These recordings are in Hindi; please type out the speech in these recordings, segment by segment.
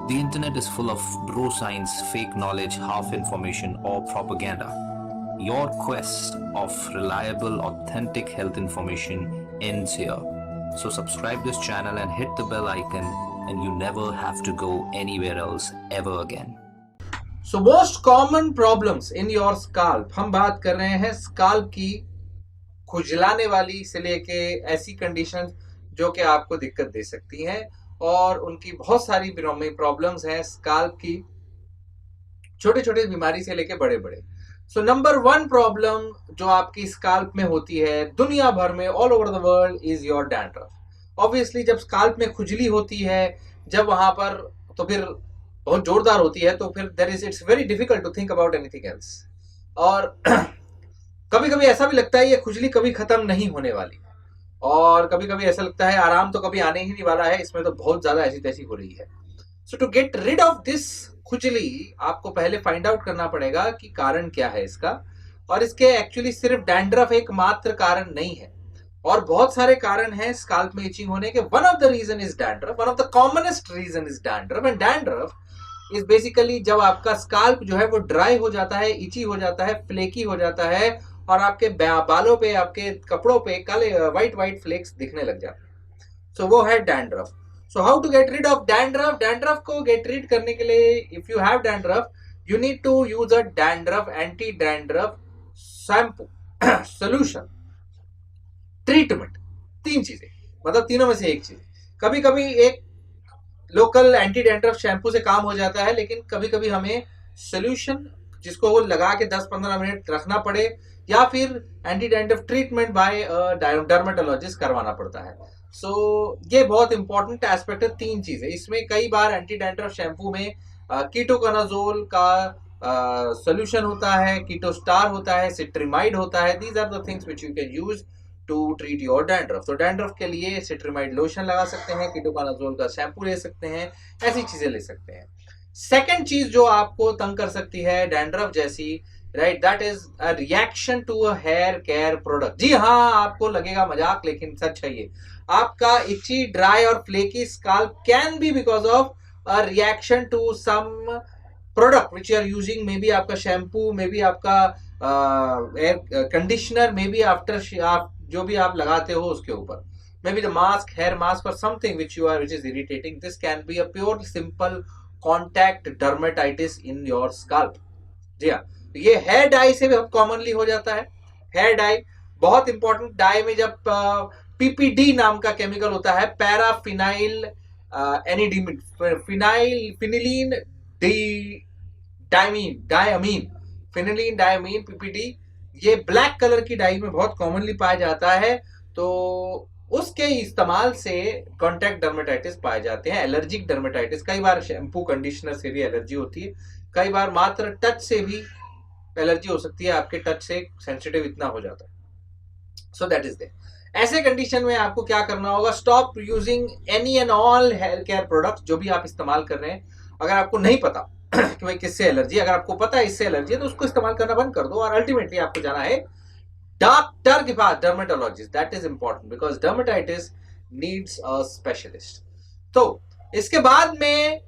The internet is full of bro science, fake knowledge, half information, or propaganda. Your quest of reliable, authentic health information ends here. So subscribe this channel and hit the bell icon, and you never have to go anywhere else ever again. So most common problems in your scalp, हम बात कर रहे हैं स्काल्प की खुजलाने वाली से लेके ऐसी कंडीशंस जो कि आपको दिक्कत दे सकती हैं, और उनकी बहुत सारी प्रॉब्लम्स हैं स्काल्प की, छोटे छोटे बीमारी से लेके बड़े बड़े। सो नंबर वन प्रॉब्लम जो आपकी स्काल्प में होती है दुनिया भर में, all over the world, is your dandruff. Obviously जब स्काल्प में खुजली होती है, जब वहां पर, तो फिर बहुत जोरदार होती है, तो फिर there is it's very difficult to think about anything else. और कभी कभी ऐसा भी लगता है ये खुजली कभी खत्म नहीं होने वाली, और कभी कभी ऐसा लगता है आराम तो कभी आने ही नहीं वाला है, इसमें तो बहुत ज्यादा ऐसी तैसी हो रही है। So to get rid of this खुजली, आपको पहले फाइंड आउट करना पड़ेगा कि कारण क्या है इसका। और इसके एक्चुअली सिर्फ डैंड्रफ एक मात्र कारण नहीं है, और बहुत सारे कारण हैं स्काल्प में इचिंग होने के। One of the reason is dandruff, one of the commonest reason is dandruff. And dandruff is basically जब आपका स्काल्प जो है वो ड्राई हो जाता है, इची हो जाता है, फ्लेकी हो जाता है, और आपके बालों पे, आपके कपड़ों पे काले व्हाइट व्हाइट फ्लेक्स दिखने लग जाते हैं। सो वो है dandruff. So how to get rid of dandruff? Dandruff को गेट रिड करने के लिए, if you have dandruff, you need to use a dandruff anti dandruff shampoo, solution, treatment. तीन चीजें, मतलब तीनों में से एक चीज। कभी कभी एक लोकल एंटी डैंड्रफ शैम्पू से काम हो जाता है, लेकिन कभी कभी हमें सोल्यूशन जिसको वो लगा के 10-15 मिनट रखना पड़े, या फिर anti dandruff treatment bye dermatologist करवाना पड़ता है। सो ये बहुत इंपॉर्टेंट एस्पेक्ट है। तीन चीजें इसमें, कई बार एंटी डैंड्रफ शैम्पू में कीटोकोनाजोल का सोल्यूशन होता है, कीटोस्टार होता है, सिट्रिमाइड होता है। These are the things which you can use to treat your dandruff. तो डैंड्रफ के लिए सिट्रिमाइड लोशन लगा सकते हैं, कीटोकोनाजोल का शैम्पू ले सकते हैं, ऐसी चीजें ले सकते हैं। सेकंड चीज जो आपको तंग कर सकती है डैंड्रफ जैसी, right, that is a reaction to a hair care product. जी हाँ, आपको लगेगा मजाक, लेकिन सच है ये। आपका इची, ड्राई और flaky scalp can be because of a reaction to some product which you are using. Maybe आपका शैम्पू, मे बी आपका air conditioner, maybe after आप जो भी आप लगाते हो उसके ऊपर, maybe the mask, hair mask, और something which you are which is irritating. This can be a pure simple contact dermatitis in your scalp. जी हाँ, ये हेयर डाई से भी बहुत कॉमनली हो जाता है। हेयर डाई बहुत इंपॉर्टेंट। डाई में जब पीपीडी नाम का केमिकल होता है, पैराफिनाइल एनिडीमिन, फिनिलीन डायमीन, फिनिलीन डायमीन, पीपीडी, ये ब्लैक कलर की डाई में बहुत कॉमनली पाया जाता है। तो उसके इस्तेमाल से कॉन्टैक्ट डर्मेटाइटिस पाए जाते हैं, एलर्जिक डर्मेटाइटिस। कई बार शैम्पू कंडीशनर से भी एलर्जी होती है, कई बार मात्र टच से भी एलर्जी हो सकती है, आपके टच से सेंसिटिव इतना हो जाता है। So that is there. ऐसे कंडीशन में आपको क्या करना होगा? Stop using any and all hair care products जो भी आप इस्तेमाल कर रहे हैं। अगर आपको नहीं पता कि भाई किससे एलर्जी, अगर आपको पता है इससे एलर्जी है, तो उसको इस्तेमाल करना बंद कर दो, और अल्टीमेटली आपको जाना है डॉक्टर के पास, dermatologist. That is important because dermatitis needs a specialist. तो इसके बाद में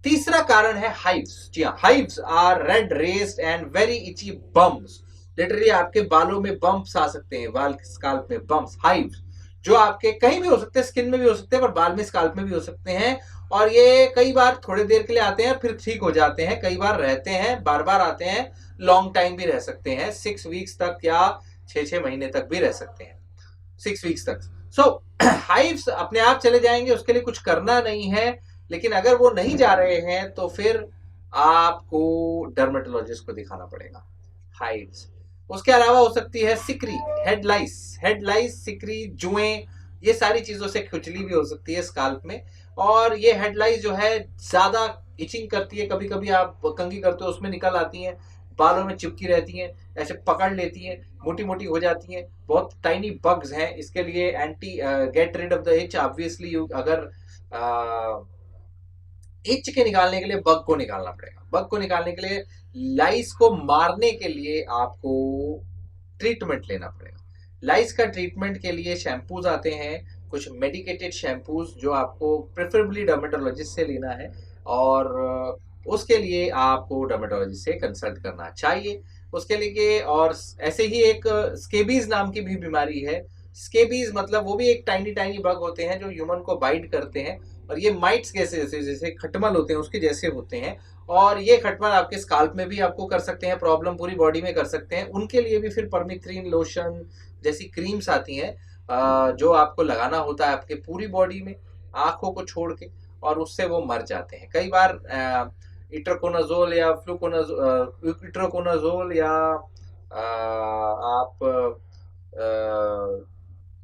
तीसरा कारण है हाइव्स। जी हाँ, hives are red raised and very itchy bumps. Literally आपके बालों में बम्प्स आ सकते हैं, बाल स्काल्प में बम्प्स, हाइव्स, जो आपके कहीं भी हो सकते हैं, स्किन में भी हो सकते हैं, पर बाल में, स्काल्प में भी हो सकते हैं। और ये कई बार थोड़ी देर के लिए आते हैं, फिर ठीक हो जाते हैं, कई बार रहते हैं, बार बार आते हैं, लॉन्ग टाइम भी रह सकते हैं, 6 वीक्स तक या 6 महीने तक भी रह सकते हैं, 6 वीक्स तक। सो हाइव्स अपने आप चले जाएंगे, उसके लिए कुछ करना नहीं है। लेकिन अगर वो नहीं जा रहे हैं तो फिर आपको डर्मेटोलॉजिस्ट को दिखाना पड़ेगा। हाइव्स, उसके अलावा हो सकती है सिकरी, हेडलाइस, सिकरी, जुएं, ये सारी चीजों से खुजली भी हो सकती है स्काल्प में। और ये हेडलाइस जो है ज्यादा इचिंग करती है, कभी कभी आप कंघी करते हो उसमें निकल आती हैं, बालों में चिपकी रहती हैं, ऐसे पकड़ लेती हैं, मोटी मोटी हो जाती हैं, बहुत टाइनी बग्स हैं। इसके लिए anti get rid of the itch, obviously अगर इच के निकालने के लिए बग को निकालना पड़ेगा। बग को निकालने के लिए, लाइस को मारने के लिए आपको ट्रीटमेंट लेना पड़ेगा। लाइस का ट्रीटमेंट के लिए शैम्पूज आते हैं, कुछ मेडिकेटेड शैम्पूज, जो आपको प्रेफरेबली डर्मेटोलॉजिस्ट से लेना है। और उसके लिए आपको डर्मेटोलॉजिस्ट से कंसल्ट करना चाहिए उसके लिए। और ऐसे ही एक स्केबीज नाम की भी बीमारी है। स्केबीज मतलब वो भी एक टाइनी टाइनी बग होते हैं जो ह्यूमन को बाइट करते हैं, और ये माइट्स कैसे जैसे जैसे खटमल होते हैं उसके जैसे होते हैं, और ये खटमल आपके स्काल्प में भी आपको कर सकते हैं प्रॉब्लम, पूरी बॉडी में कर सकते हैं। उनके लिए भी फिर परमिथ्रिन लोशन जैसी क्रीम्स आती हैं जो आपको लगाना होता है आपके पूरी बॉडी में, आंखों को छोड़ के, और उससे वो मर जाते हैं। कई बार इट्रोकोनाजोल या इट्रोकोनाजोल या आप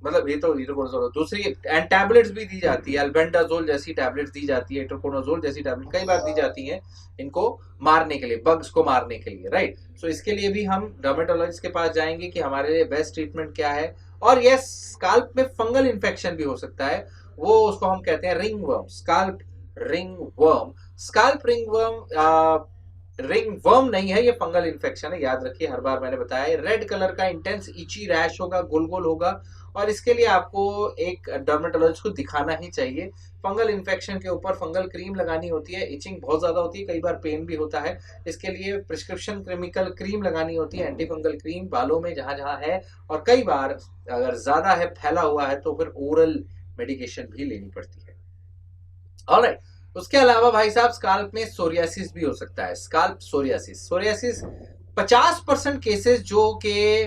मतलब ये तो इट्रोकोनाजोल, दूसरी एंड टैबलेट्स भी दी जाती है, अल्बेंडाजोल जैसी टैबलेट्स दी जाती है, इट्रोकोनाजोल जैसी टैबलेट कई बार दी जाती है इनको मारने के लिए, बग्स को मारने के लिए, राइट। सो इसके लिए भी हम डर्मेटोलॉजिस्ट के पास जाएंगे कि हमारे लिए बेस्ट ट्रीटमेंट क्या है। और यस, स्काल्प में फंगल इन्फेक्शन भी हो सकता है, वो उसको हम कहते हैं ring worm, scalp ring worm. Scalp ring worm ring worm नहीं है, ये फंगल इन्फेक्शन है, याद रखिए, हर बार मैंने बताया। रेड कलर का इंटेंस इची रैश होगा, गोल गोल होगा, और इसके लिए आपको एक डर्मेटोलॉजिस्ट को दिखाना ही चाहिए। फंगल इन्फेक्शन के ऊपर फंगल क्रीम लगानी होती है, इचिंग बहुत ज्यादा होती है, कई बार पेन भी होता है, इसके लिए प्रिस्क्रिप्शन केमिकल क्रीम लगानी होती है, एंटी फंगल क्रीम बालों में जहां जहां है, और कई बार अगर ज्यादा है, फैला हुआ है, तो फिर ओरल मेडिकेशन भी लेनी पड़ती है। ऑलराइट, उसके अलावा भाई साहब स्काल्प में सोरियासिस भी हो सकता है। स्काल्प सोरियासिस, सोरियासिस 50% केसेस जो के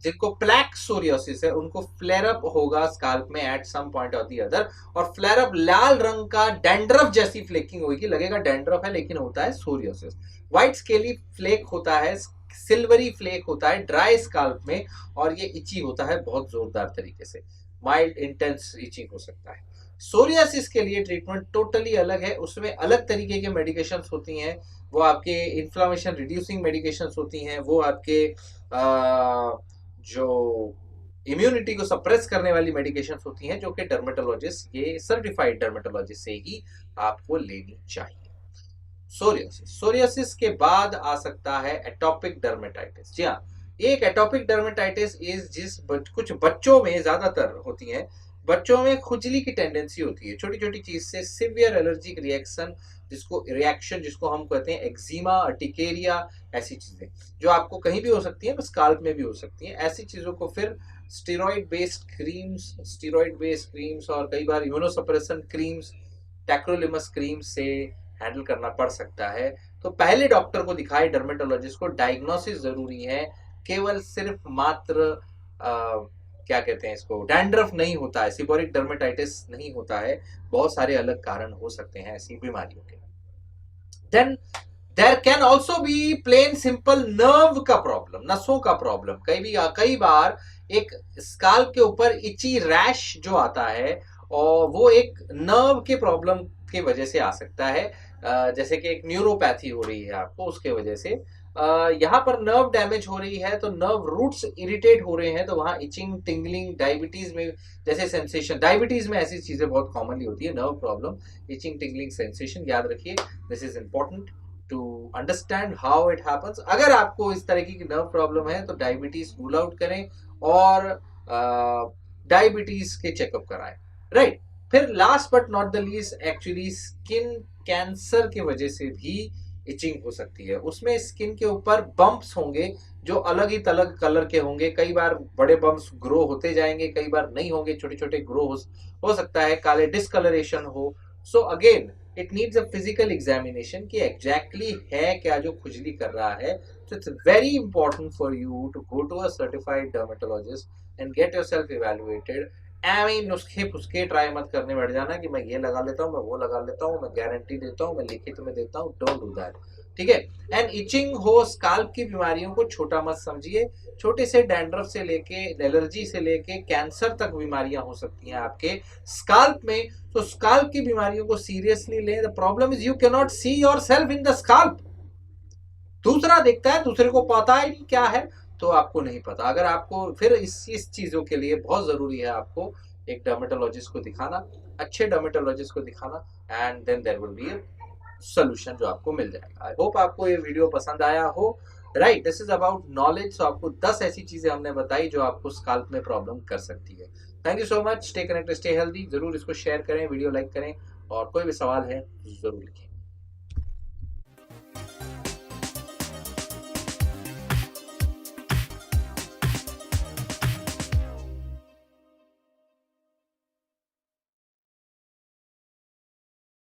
जिनको प्लैक सोरियोसिस है उनको फ्लेयर अप होगा स्काल्प में at some point of the other, और फ्लेयर अप लाल रंग का डैंड्रफ जैसी फ्लेकिंग होगी, लगेगा डैंड्रफ है लेकिन होता है सोरियोसिस। व्हाइट स्केली फ्लेक होता है, सिल्वरी फ्लेक होता है ड्राई स्काल्प में, और ये इची होता है बहुत जोरदार तरीके से, माइल्ड इंटेंस इचिंग हो सकता है। सोरियासिस के लिए ट्रीटमेंट टोटली अलग है, उसमें अलग तरीके के मेडिकेशंस होती हैं, वो आपके इन्फ्लामेशन रिड्यूसिंग मेडिकेशंस होती हैं, वो आपके जो इम्यूनिटी को सप्रेस करने वाली मेडिकेशंस होती हैं, जो कि डर्मेटोलॉजिस्ट, ये सर्टिफाइड डर्मेटोलॉजिस्ट से ही आपको लेनी चाहिए। सोरियोसिस, सोरियोसिस के बाद आ सकता है एटोपिक डर्मेटाइटिस। जी हाँ, एक एटोपिक डर्मेटाइटिस इज कुछ बच्चों में ज्यादातर होती है, बच्चों में खुजली की टेंडेंसी होती है छोटी छोटी चीज से, सिवियर एलर्जिक रिएक्शन जिसको हम कहते हैं एक्जिमा, अर्टिकेरिया, ऐसी चीजें जो आपको कहीं भी हो सकती है, स्काल्प में भी हो सकती है। ऐसी चीजों को फिर स्टेरॉइड बेस्ड क्रीम्स और कई बार इम्यूनोसप्रेशन क्रीम्स, टैक्रोलिमस क्रीम से हैंडल करना पड़ सकता है। तो पहले डॉक्टर को दिखाए, डर्मेटोलॉजिस्ट को। डायग्नोसिस जरूरी है, केवल सिर्फ मात्र क्या कहते हैं इसको, डैंड्रफ नहीं होता है, सीबोरिक डर्मेटाइटिस नहीं होता है, बहुत सारे अलग कारण हो सकते हैं ऐसी बीमारियों के। Then there can also be plain simple nerve का प्रॉब्लम, नसों का प्रॉब्लम। कई बार एक स्काल्प के ऊपर इची रैश जो आता है, और वो एक नर्व के प्रॉब्लम की वजह से आ सकता है, जैसे कि एक न्यूरोपैथी हो रही है आपको, उसके वजह से यहाँ पर नर्व डैमेज हो रही है, तो नर्व रूट्स इरिटेट हो रहे हैं, तो वहां इचिंग, टिंगलिंग, डायबिटीज में जैसे सेंसेशन, डायबिटीज में ऐसी चीजें बहुत कॉमनली होती है, nerve problem, itching, tingling, sensation, याद रखिए, this is important to understand how it happens. अगर आपको इस तरह की नर्व प्रॉब्लम है तो डायबिटीज रूल आउट करें और डायबिटीज के चेकअप कराएं, राइट। फिर last but not the least, actually skin cancer की वजह से भी इचिंग हो सकती है। उसमें स्किन के ऊपर बम्प्स होंगे जो अलग ही अलग कलर के होंगे, कई बार बड़े बम्प्स ग्रो होते जाएंगे, कई बार नहीं होंगे, छोटे छोटे ग्रो हो सकता है, काले डिस्कलरेशन हो। So again it needs a physical examination कि एग्जैक्टली है क्या जो खुजली कर रहा है। So it's very important for you to go to a certified dermatologist and get yourself evaluated. नुस्खे फुस्खे ट्राई मत करने बैठ जाना कि मैं ये लगा लेता हूँ, मैं वो लगा लेता हूँ, मैं गारंटी देता हूँ, मैं लिखित में देता हूँ, डोंट डू दैट, ठीक है। एंड इचिंग हो, स्काल्प की बीमारियों को छोटा मत समझिए, छोटे से डैंड्रफ से लेके एलर्जी से लेके कैंसर तक बीमारियां हो सकती हैं आपके स्काल्प में। तो स्काल्प की बीमारियों को सीरियसली लें। The problem is you can not see yourself in the scalp, दूसरा देखता है, दूसरे को पता है क्या है, तो आपको नहीं पता। अगर आपको फिर इस चीजों के लिए बहुत जरूरी है आपको एक डर्मेटोलॉजिस्ट को दिखाना, अच्छे डर्मेटोलॉजिस्ट को दिखाना, and then there will be solution जो आपको मिल जाएगा। आई होप आपको ये वीडियो पसंद आया हो, right. This is about knowledge. So आपको 10 ऐसी चीजें हमने बताई जो आपको स्काल्प में प्रॉब्लम कर सकती है। Thank you so much, stay connected, stay healthy. जरूर इसको शेयर करें, वीडियो लाइक करें, और कोई भी सवाल है जरूर लिखिए।